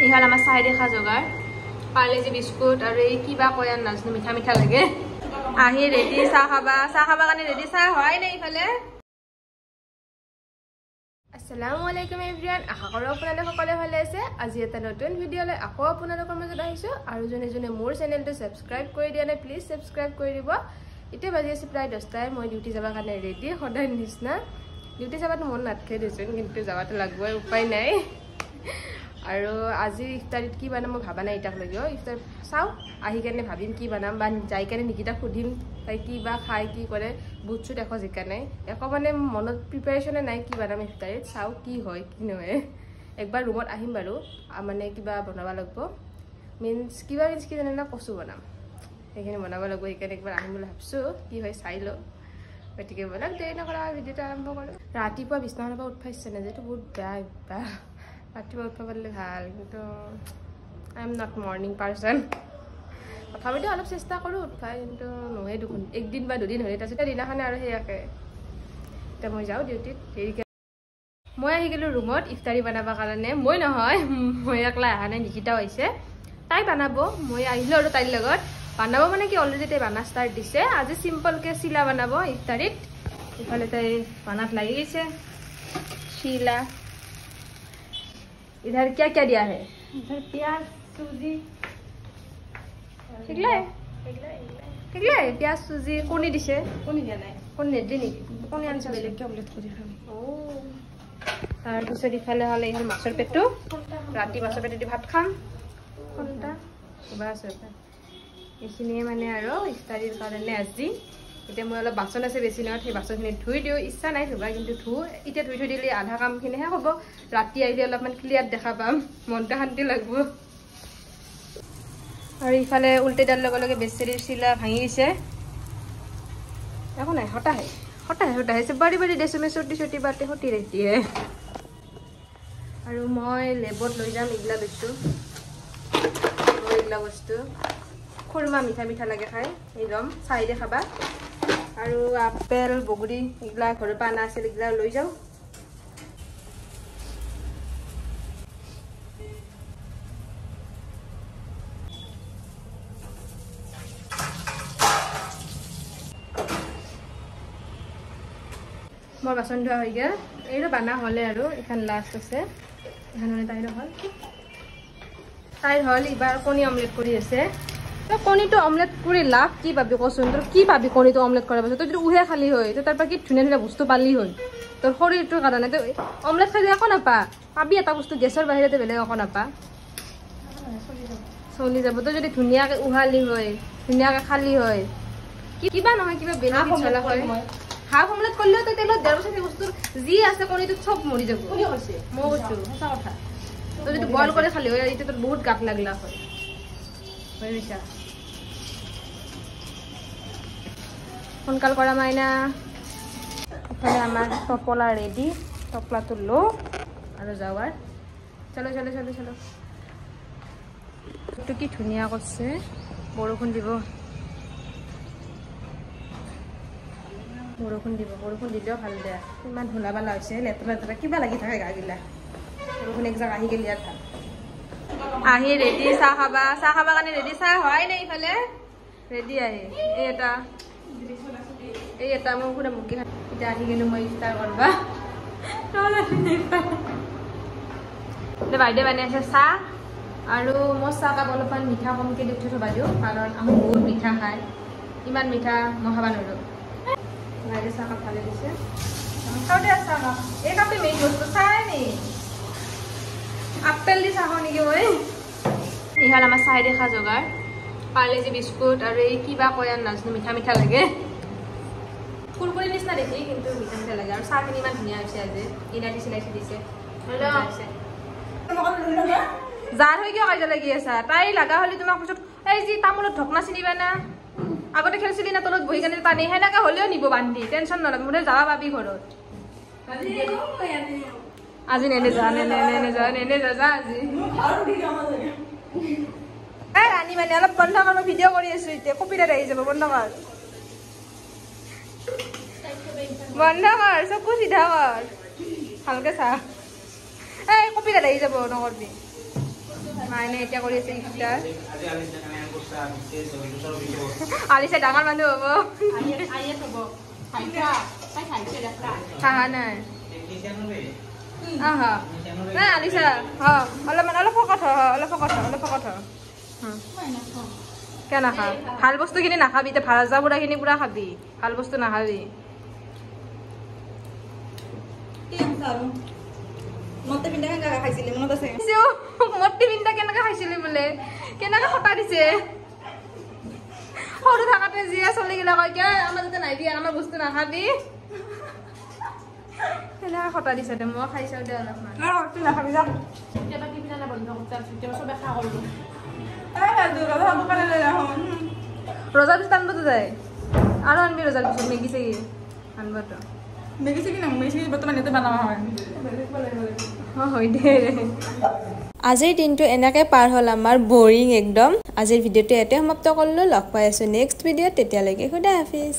ইহাল আমাৰ চাই দেখা যোগাৰ পাৰ্লেজি বিস্কুট আৰু এই কিবা কয় নাজানো মিঠা মিঠা লাগে আহি ৰেডি চাহ খাবা কাৰণে ৰেডি চাহ হয় নাই ইফালে আসসালামু আলাইকুম এভৰিৱান আশা কৰো আপোনালোক সকলোৱে ভালে আছে আজি এটা নতুন ভিডিঅ লৈ আকৌ আপোনালোকৰ মাজত আহিছো আৰু জনে মোৰ চেনেলটো সাবস্ক্ৰাইব কৰি দিয়া নাই প্লিজ সাবস্ক্ৰাইব কৰি দিব ইতে বাজি আছে প্ৰায় 10টাই মই ডিউটি যাব কাৰণে ৰেডি সদায় নিছনা ডিউটি যাবাটো মন নাথাকে দেচোন কিন্তু যাবাটো লাগবই উপায় নাই আৰু আজি ইফতাৰিত কি বনাম মই ভাবা নাই ইটাক লাগিও ইফতাৰ চাও আহি কেনে ভাবিম কি বনাম বা যাই কেনে নিকিতা খুদিম তাই কি বা খাই কি কৰে বুটছু দেখো জিকা নাই একো মানে মনত প্ৰিপাৰেচনে নাই কি বনাম ইফতাৰিত চাও কি হয় কি নহয় একবাৰ ৰুমত আহিম বাৰু মানে কিবা বনাব লাগব মিন্স কিবা কি জানে না কচু বনাম সেইখিনি বনাব লাগব এইকাৰণে একবাৰ আহিম বুলি ভাবছো কি হয় চাই ল গতিকে বলক দেৰি নকৰা ভিডিঅ'টো আৰম্ভ কৰোঁ ৰাতিপুৱা বিছনাখনৰ পৰা উঠাইছে না যেটো বহুত বেয়া ৰাতিপুৱা উঠিব পাৰিলে ভাল কিন্তু I am not morning person তথাপিতো অলপ চেষ্টা কৰোঁ উঠাই কিন্তু নহয় দেখোন একদিন বা দুদিন হ'লে তাৰপিছত দিনাখনে আৰু সেয়াকে এতিয়া মই যাওঁ ডিউটিত দেৰিকৈ মই আহি গ'লোঁ ৰুমত ইফতাৰী বনাবৰ কাৰণে মই নহয় মই একলা অহা নাই নিকিতাও আহিছে তাই বনাব মই আহিলোঁ আৰু তাইৰ লগত বনাব মানে কি অলৰেডি তাই বনা ষ্টাৰ্ট দিছে আজি চিম্পলকৈ চিলা বনাব ইফতাৰীত ইফালে তাই বনাত লাগি গৈছে চিলা इधर क्या क्या दिया है इधर प्याज सूजी ठीक है प्याज सूजी कोनी दिसे कोनी दिया নাই কোন নেদি নি কোনি আনছে বেলেগ কে অমলেট কৰি খাম ও তাৰ পিছত ইফালে হলে ইহল মাছৰ পেটু ৰাতি মাছৰ পেটু দি ভাত খাম কোনটা বাস আছে এইখিনি মানে আৰু ইফতাৰীৰ কাৰণে আজি এতিয়া মই অলপ বাচন আছে বেছি নহয় সেই বাচনখিনি ধুই দিওঁ ইচ্ছা নাই ধুবা কিন্তু এতিয়া ধুই দিলে আধা কামখিনিহে হ'ব ৰাতি আহিলে অলপমান ক্লিয়াৰ দেখা পাম মনটা শান্তি লাগব আৰু ইফালে উল্টে দাৰ লগে লগে বেচেৰিৰ চিলা ভাঙি গৈছে একো নাই হতাহে বাৰী বাৰী দেছো মে চটি বাটে সতি ৰেটিয়ে আৰু মই লেবত লৈ যাম এইগিলা বস্তু খুৰমা মিঠা লাগে খাই এই ল'ম চাই দে খাবা আৰু আপেল বগৰী এইগিলা ঘৰৰ পৰা অনা আছিল এইগিলা লৈ যাওঁ মোৰ বাচন ধোৱা হৈ গ'ল এইটো বানা হ'লে আৰু এখন লাষ্ট আছে এখানে তাইৰ হ'ল এইবাৰ কণী অমলেট কৰি আছে কণীটো অমলেট কৰি লাভ কি পাবি কচোন তোৰ কি পাবি কণীটো অমলেট কৰাৰ পাছত তই যদি উহে খালি হয় তো তাৰ পৰা কি ধুনীয়া বস্তু পালি হয় তোৰ শৰীৰটোৰ কাৰণে তই অমলেট খাই একো নাপা পাবি এটা বস্তু গেছৰ বাহিৰতে বেলেগ একো নাপা চলি যাব তই যদি ধুনীয়াকৈ উহালি হয় ধুনীয়াকৈ খালি হয় কিবা নহয় কিবা বেলেগ চলা হয় হাফ অমলেট কৰিলেও তই তেলত দিয়াৰ পাছত সেই বস্তুৰ যি আছে কণীটোত চব মৰি যাব মই কৈছোঁ সঁচা কথা তই যদি বইল কৰি খালি হয় এতিয়া তোৰ বহুত গাত লাগলা হয় বুজিছা সোনকাল কৰা মাইনা ইফালে আমাৰ টপলা ৰেডি টপলাটো লো আৰু যাৱাৰ চলো এইটো কি ধুনীয়া কৰিছে বৰষুণ দিব দিলেও ভাল বেয়া ইমান ধুলা বালা হৈছে লেতেৰা কিবা লাগি থাকে গাগিলা বৰষুণ একজাক আহি গেলি আৰু ভাল আহি ৰেডি চাহ খাবা কাৰণে ৰেডি চাহ হয় নাই ইফালে ৰেডি আহি এই এটা মই পুৰা মুগী খাই এতিয়া আহি গেলো মই ইফতাৰ কৰবা বাইদেউ বানাই আছে চাহ আৰু মই চাহকাপ অলপমান মিঠা কমকৈ দি থবা দিওঁ কাৰণ আমি বহুত মিঠা খাই ইমান মিঠা মই খাব নোৱাৰোঁ বাইদেউ চাহকাপ ভালে দিছে চাওঁ দে চাহকাপ এই কাপে মেইন বস্তু চাই নি আপেল দি চাহ নেকি মই ইহাল আমাৰ চাই দেখা যোগাৰ পাৰ্লেজি বিস্কুট আৰু এই কিবা কয় নাজানো মিঠা লাগে ফুলকুৰি নিচিনা দেখি কিন্তু মিঠা লাগে আৰু চাহখিনি ইমান ধুনীয়া হৈছে আজি ইলাচি চিলাইচি দিছে জাৰ হৈ কিয় কাজিয়া লাগি আছা তাই লগা হ'লে তোমাক পিছত এই যি তামোলত ঢকনা চিনিবা না আগতে খেলিছিলি না তলত বহি কেনে টানি সেনেকৈ হ'লেও নিব বান্ধি টেনশ্যন নল'ব মোৰে যাবা পাবি ঘৰত আজি নেনে যা আজি ৰাণী মানে অলপ বন্ধ কৰ মই ভিডিঅ' কৰি আছো এতিয়া কপিৰাইট আহি যাব বন্ধ কৰ চকু চিধা কৰ ভালকে চা এই কপিৰাইট আহি যাব নকৰবি মাইনে এতিয়া কৰি আছে ইফতাৰ আলিছা ডাঙৰ মানুহ হ'ব হাহা নাই নাই আলিছা অলপ ফকত কিয় নাখা ভাল বস্তুখিনি নাখাবি এতিয়া ভাজা বুঢ়াখিনি পুৰা খাবি ভাল বস্তু নাখাবি মতি পিন্ধা কেনেকৈ খাইছিলি মনত আছে মতি পিন্ধা কেনেকৈ খাইছিলি বোলে কেনেকৈ খটা দিছে সৰু থাকোঁতে জীয়া চলিগিলা কয় কিয় আমাৰ যাতে নাই দিয়া আমাৰ বস্তু নাখাবি কেনেকৈ খটা দিছে দে মই খাই চাওঁ দে অলপমান নাখাবি যা কেতিয়াবা কি পিন্ধা বন্ধ করতে আছো কেতিয়াবা চবে খা কৰিব ৰজাৰ পিছত আনবতো যায় আৰু আনবি ৰজাৰ পিছত মেগী চেগি আনবতো মেগী চেগি না মেগী চেগি বৰ্তমান ইয়াতে বনোৱা হয় হয় দে আজিৰ দিনটো এনেকৈ পাৰ হ'ল আমাৰ বৰিং একদম আজিৰ ভিডিঅ'টো ইয়াতে সমাপ্ত কৰিলোঁ লগ পাই আছোঁ নেক্সট ভিডিঅ'ত তেতিয়ালৈকে খুদা হাফিজ